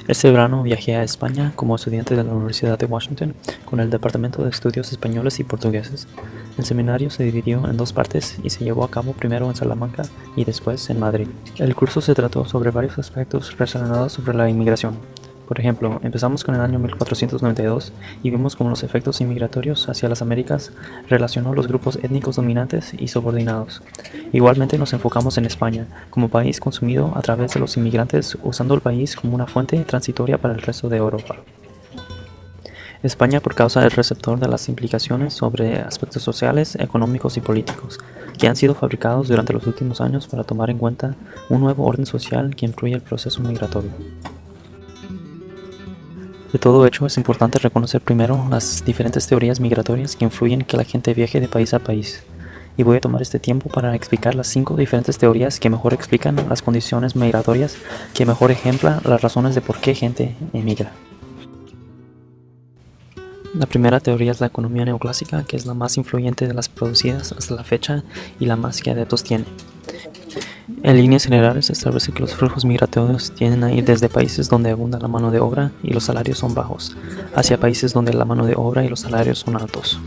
Este verano viajé a España como estudiante de la Universidad de Washington con el Departamento de Estudios Españoles y Portugueses. El seminario se dividió en dos partes y se llevó a cabo primero en Salamanca y después en Madrid. El curso se trató sobre varios aspectos relacionados sobre la inmigración. Por ejemplo, empezamos con el año 1492 y vimos cómo los efectos inmigratorios hacia las Américas relacionó los grupos étnicos dominantes y subordinados. Igualmente nos enfocamos en España, como país consumido a través de los inmigrantes, usando el país como una fuente transitoria para el resto de Europa. España por causa del receptor de las implicaciones sobre aspectos sociales, económicos y políticos, que han sido fabricados durante los últimos años para tomar en cuenta un nuevo orden social que influye el proceso migratorio. De todo hecho, es importante reconocer primero las diferentes teorías migratorias que influyen que la gente viaje de país a país. Y voy a tomar este tiempo para explicar las 5 diferentes teorías que mejor explican las condiciones migratorias, que mejor ejemplan las razones de por qué gente emigra. La primera teoría es la economía neoclásica, que es la más influyente de las producidas hasta la fecha y la más que adeptos tiene. En líneas generales, se establece que los flujos migratorios tienden a ir desde países donde abunda la mano de obra y los salarios son bajos, hacia países donde la mano de obra y los salarios son altos.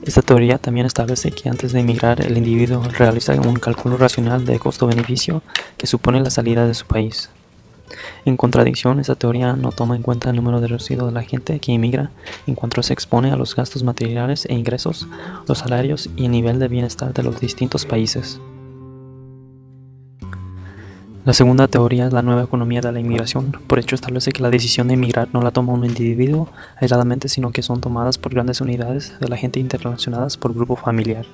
Esta teoría también establece que antes de emigrar, el individuo realiza un cálculo racional de costo-beneficio que supone la salida de su país. En contradicción, esta teoría no toma en cuenta el número reducido de la gente que emigra en cuanto se expone a los gastos materiales e ingresos, los salarios y el nivel de bienestar de los distintos países. La segunda teoría es la nueva economía de la inmigración. Por hecho, establece que la decisión de emigrar no la toma un individuo aisladamente, sino que son tomadas por grandes unidades de la gente interrelacionadas por grupo familiar.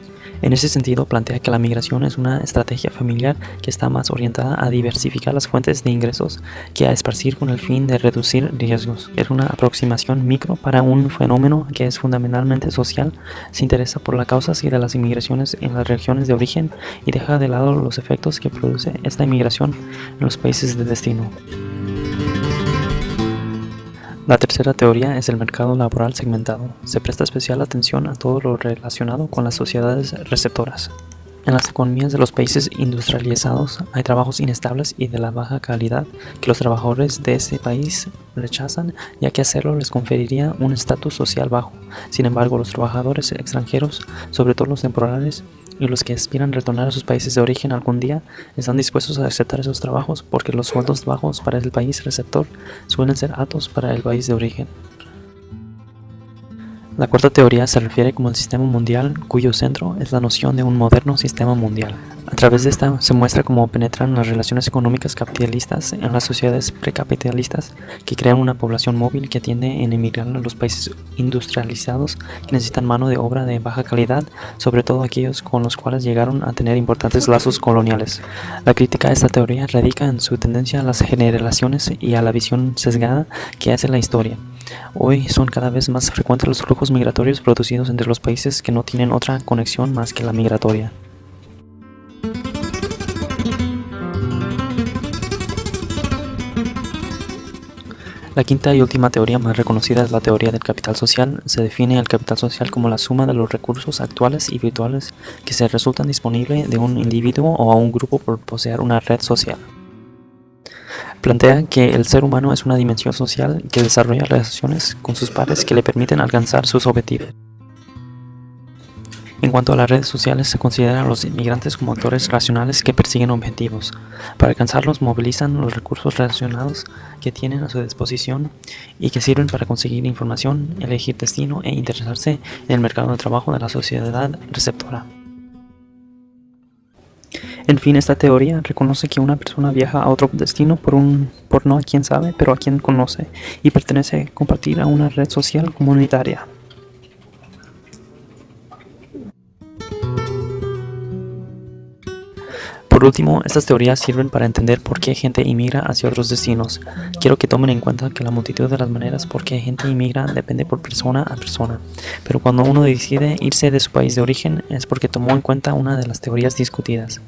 En ese sentido, plantea que la migración es una estrategia familiar que está más orientada a diversificar las fuentes de ingresos que a esparcir con el fin de reducir riesgos. Es una aproximación micro para un fenómeno que es fundamentalmente social, se interesa por las causas y de las inmigraciones en las regiones de origen y deja de lado los efectos que produce esta inmigración en los países de destino. La tercera teoría es el mercado laboral segmentado. Se presta especial atención a todo lo relacionado con las sociedades receptoras. En las economías de los países industrializados hay trabajos inestables y de la baja calidad que los trabajadores de ese país rechazan, ya que hacerlo les conferiría un estatus social bajo. Sin embargo, los trabajadores extranjeros, sobre todo los temporales, y los que aspiran a retornar a sus países de origen algún día, están dispuestos a aceptar esos trabajos porque los sueldos bajos para el país receptor suelen ser altos para el país de origen. La cuarta teoría se refiere como el sistema mundial, cuyo centro es la noción de un moderno sistema mundial. A través de esta se muestra cómo penetran las relaciones económicas capitalistas en las sociedades precapitalistas que crean una población móvil que tiende a emigrar a los países industrializados que necesitan mano de obra de baja calidad, sobre todo aquellos con los cuales llegaron a tener importantes lazos coloniales. La crítica a esta teoría radica en su tendencia a las generalizaciones y a la visión sesgada que hace la historia. Hoy son cada vez más frecuentes los flujos migratorios producidos entre los países que no tienen otra conexión más que la migratoria. La quinta y última teoría más reconocida es la teoría del capital social. Se define el capital social como la suma de los recursos actuales y virtuales que se resultan disponibles de un individuo o a un grupo por poseer una red social. Plantea que el ser humano es una dimensión social que desarrolla relaciones con sus pares que le permiten alcanzar sus objetivos. En cuanto a las redes sociales, se considera a los inmigrantes como actores racionales que persiguen objetivos. Para alcanzarlos, movilizan los recursos relacionados que tienen a su disposición y que sirven para conseguir información, elegir destino e interesarse en el mercado de trabajo de la sociedad receptora. En fin, esta teoría reconoce que una persona viaja a otro destino por no a quien sabe, pero a quien conoce, y pertenece a compartir a una red social comunitaria. Por último, estas teorías sirven para entender por qué gente inmigra hacia otros destinos. Quiero que tomen en cuenta que la multitud de las maneras por qué gente inmigra depende por persona a persona, pero cuando uno decide irse de su país de origen es porque tomó en cuenta una de las teorías discutidas.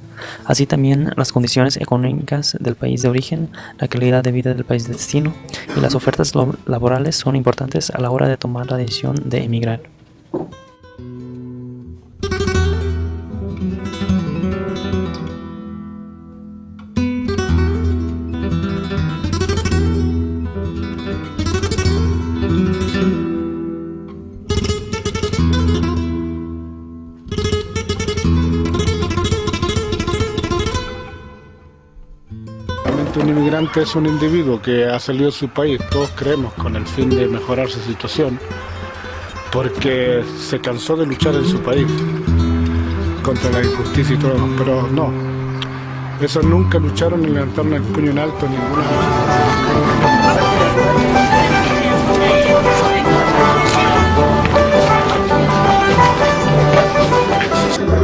Así también las condiciones económicas del país de origen, la calidad de vida del país de destino y las ofertas laborales son importantes a la hora de tomar la decisión de emigrar. este es un individuo que ha salido de su país, todos creemos, con el fin de mejorar su situación, porque se cansó de luchar en su país contra la injusticia y todo, pero no. Esos nunca lucharon ni levantaron el puño en alto ninguna vez.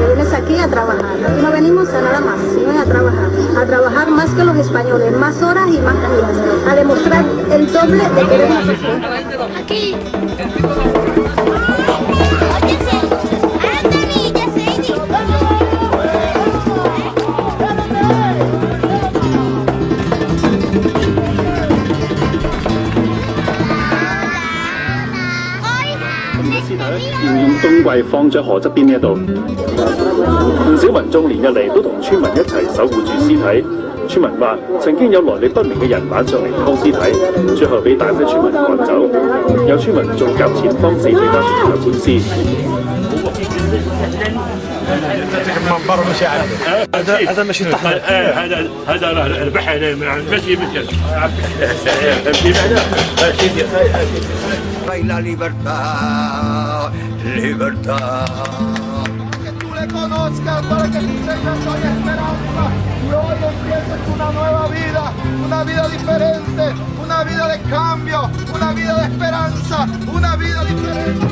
Vienes aquí a trabajar, aquí no venimos a nada más, sino a trabajar más que los españoles, más horas y más días, a demostrar el doble de que eres aquí.用冬季放咗河側邊呢一度，唔少民眾連日嚟都同村民一齊守護住屍體。村民話曾經有來歷不明嘅人馬上嚟偷屍體，最後俾大批村民趕走。有村民仲夾錢幫死者家屬打官司。هذا ماشي الطحن هذا البحر ماشي la libertad, libertad. Que tú le conozcas, para que tú tengas hoy esperanza y hoy empieces una vida diferente, una vida de cambio, una vida de esperanza, una vida diferente.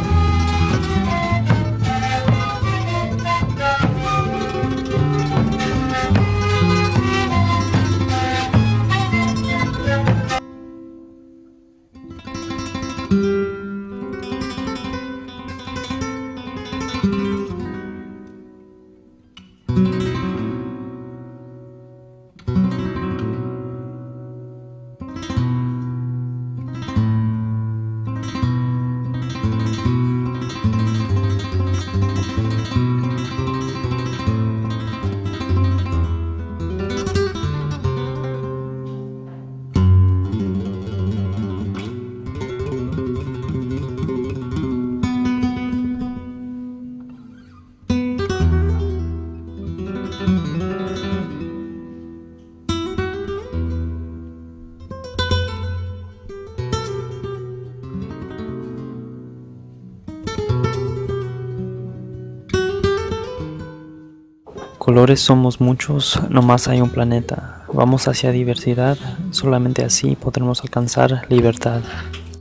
Colores somos muchos, no más hay un planeta. Vamos hacia diversidad, solamente así podremos alcanzar libertad.